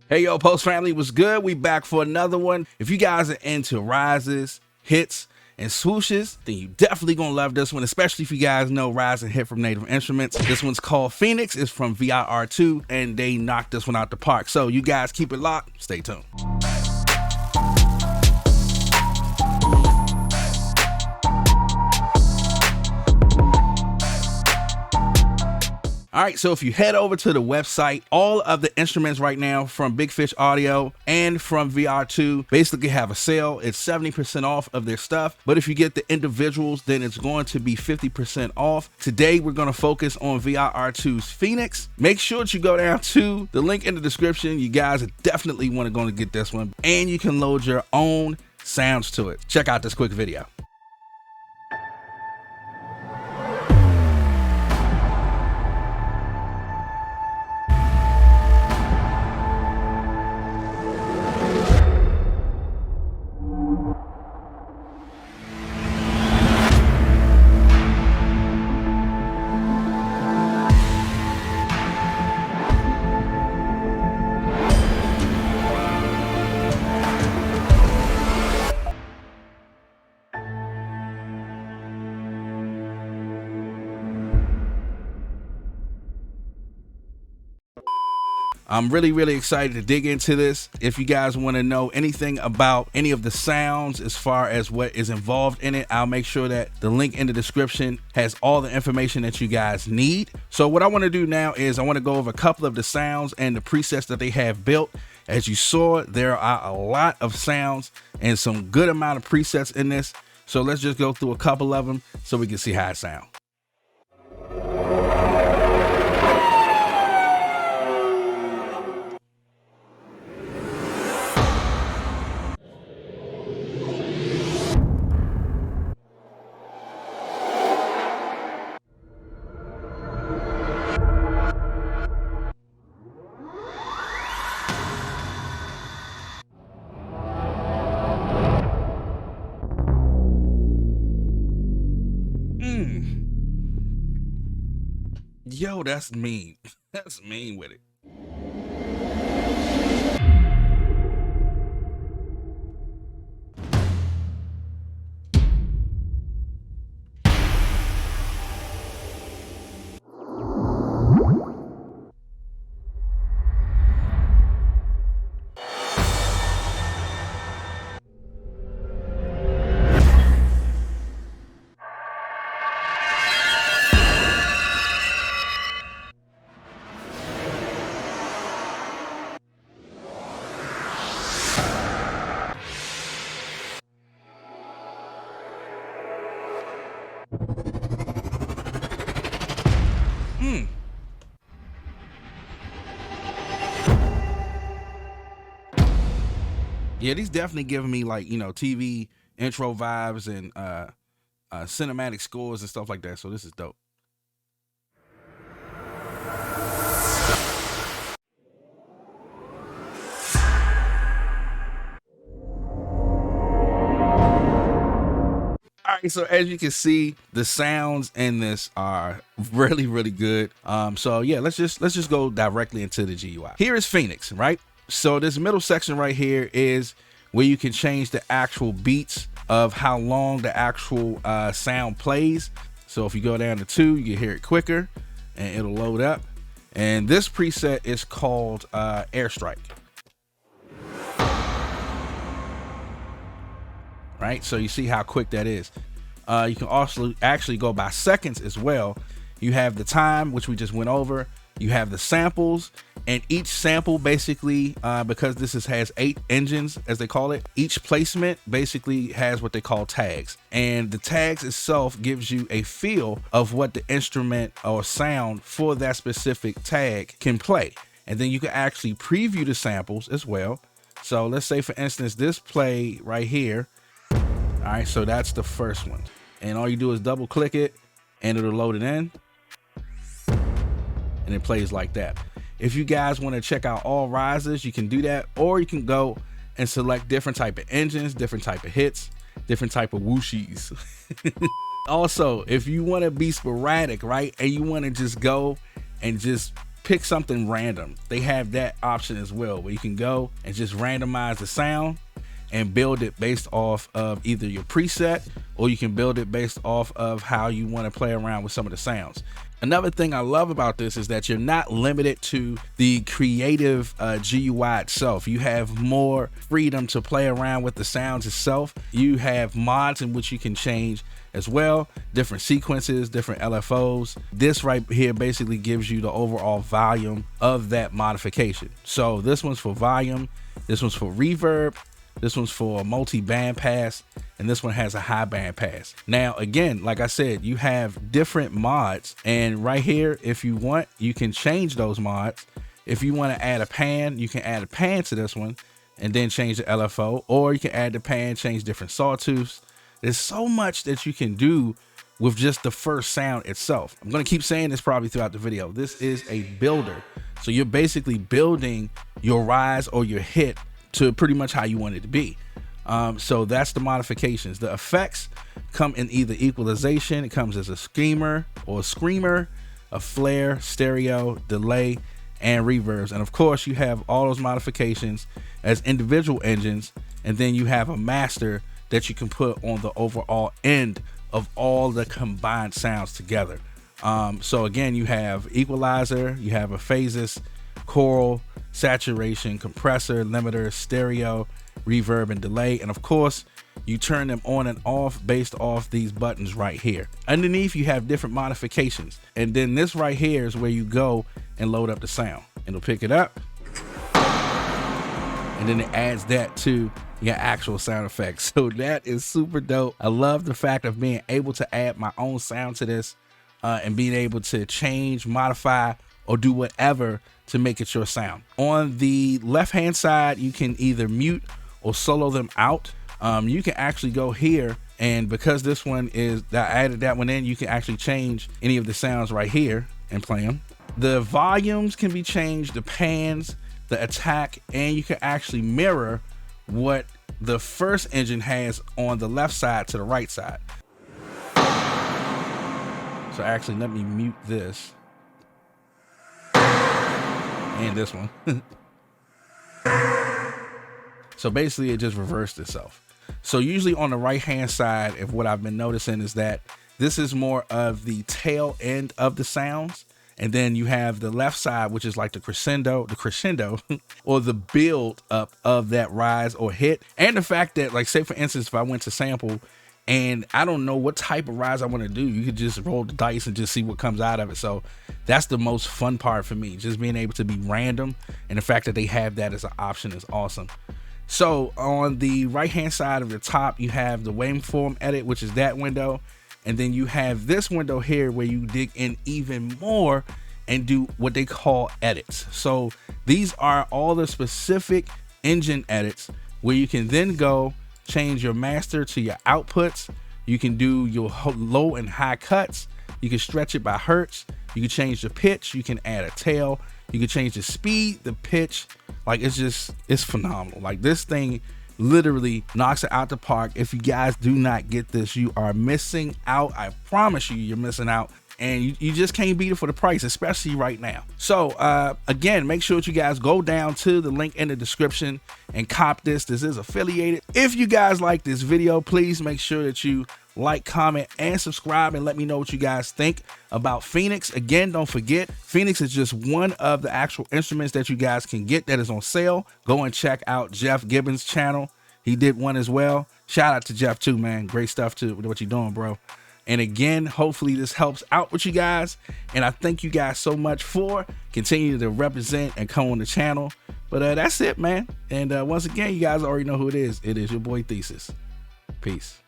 Hey, yo, Post family, what's good? We back for another one. If you guys are into rises, hits, and swooshes, then you definitely gonna love this one, especially if you guys know rise and hit from Native Instruments. This one's called Phoenix. It's from VIR2, and they knocked this one out the park. So you guys keep it locked. Stay tuned. All right, so if you head over to the website, all of the instruments right now from Big Fish Audio and from VR2 basically have a sale. It's 70% off of their stuff, but if you get the individuals, then it's going to be 50% off. Today, we're going to focus on VIR2's Phoenix. Make sure that you go down to the link in the description. You guys definitely want to go and get this one, and you can load your own sounds to it. Check out this quick video. I'm really excited to dig into this. If you guys want to know anything about any of the sounds as far as what is involved in it, I'll make sure that the link in the description has all the information that you guys need. So what I want to do now is I want to go over a couple of the sounds and the presets that they have built. As you saw, there are a lot of sounds and some good amount of presets in this. So let's just go through a couple of them so we can see how it sounds. Yo, that's mean. That's mean with it. Yeah, these definitely giving me like, TV intro vibes and cinematic scores and stuff like that. So this is dope. All right, so as you can see, the sounds in this are really good. So yeah, let's just go directly into the GUI. Here is Phoenix, right? So this middle section right here is where you can change the actual beats of how long the actual sound plays. So if you go down to 2, you can hear it quicker and it'll load up. And this preset is called Airstrike. Right, so you see how quick that is. You can also actually go by seconds as well. You have the time, which we just went over. You have the samples, and each sample basically, because this has 8 engines, as they call it, each placement basically has what they call tags. And the tags itself gives you a feel of what the instrument or sound for that specific tag can play. And then you can actually preview the samples as well. So let's say, for instance, this play right here. All right, so that's the first one. And all you do is double click it and it'll load it in. And it plays like that. If you guys want to check out all rises, you can do that, or you can go and select different type of engines, different type of hits, different type of whooshies. Also, if you want to be sporadic, right, and you want to just go and just pick something random, they have that option as well, where you can go and just randomize the sound and build it based off of either your preset, or you can build it based off of how you want to play around with some of the sounds. Another thing I love about this is that you're not limited to the creative GUI itself. You have more freedom to play around with the sounds itself. You have mods in which you can change as well, different sequences, different LFOs. This right here basically gives you the overall volume of that modification. So this one's for volume, this one's for reverb, this one's for a multi-band pass, and this one has a high band pass. Now, again, like I said, you have different mods, and right here, if you want, you can change those mods. If you want to add a pan, you can add a pan to this one and then change the LFO, or you can add the pan, change different sawtooths. There's so much that you can do with just the first sound itself. I'm going to keep saying this probably throughout the video. This is a builder. So you're basically building your rise or your hit to pretty much how you want it to be. So that's the modifications. The effects come in either equalization, it comes as a screamer or a screamer, a flare, stereo, delay, and reverbs. And of course you have all those modifications as individual engines, and then you have a master that you can put on the overall end of all the combined sounds together. So again, you have equalizer, you have a phases, choral, saturation, compressor, limiter, stereo, reverb, and delay. And of course, you turn them on and off based off these buttons right here. Underneath, you have different modifications. And then this right here is where you go and load up the sound. It'll pick it up, and then it adds that to your actual sound effects. So that is super dope. I love the fact of being able to add my own sound to this, and being able to change, modify, or do whatever to make it your sound. On the left hand side, you can either mute or solo them out. You can actually go here, and because this one is that I added that one in, you can actually change any of the sounds right here and play them. The volumes can be changed, the pans, the attack, and you can actually mirror what the first engine has on the left side to the right side. So actually, let me mute this and this one. So basically it just reversed itself. So usually on the right hand side, if what I've been noticing is that this is more of the tail end of the sounds, and then you have the left side, which is like the crescendo or the build up of that rise or hit. And the fact that, like, say for instance, if I went to sample and I don't know what type of rise I want to do, you could just roll the dice and just see what comes out of it. So that's the most fun part for me, just being able to be random, and the fact that they have that as an option is awesome. So on the right hand side of the top, you have the waveform edit, which is that window, and then you have this window here where you dig in even more and do what they call edits. So these are all the specific engine edits where you can then go change your master to your outputs. You can do your low and high cuts. You can stretch it by hertz. You can change the pitch. You can add a tail. You can change the speed, the pitch. Like, it's phenomenal. Like, this thing literally knocks it out the park. If you guys do not get this, you are missing out. I promise you, you're missing out. And you just can't beat it for the price, especially right now. So again, make sure that you guys go down to the link in the description and cop this. This is affiliated. If you guys like this video, please make sure that you like, comment, and subscribe, and let me know what you guys think about Phoenix. Again, don't forget, Phoenix is just one of the actual instruments that you guys can get that is on sale. Go and check out Jeff Gibbons' channel. He did one as well. Shout out to Jeff too, man. Great stuff too with what you're doing, bro. And again, hopefully this helps out with you guys. And I thank you guys so much for continuing to represent and come on the channel. But that's it, man. And once again, you guys already know who it is. It is your boy Thesis. Peace.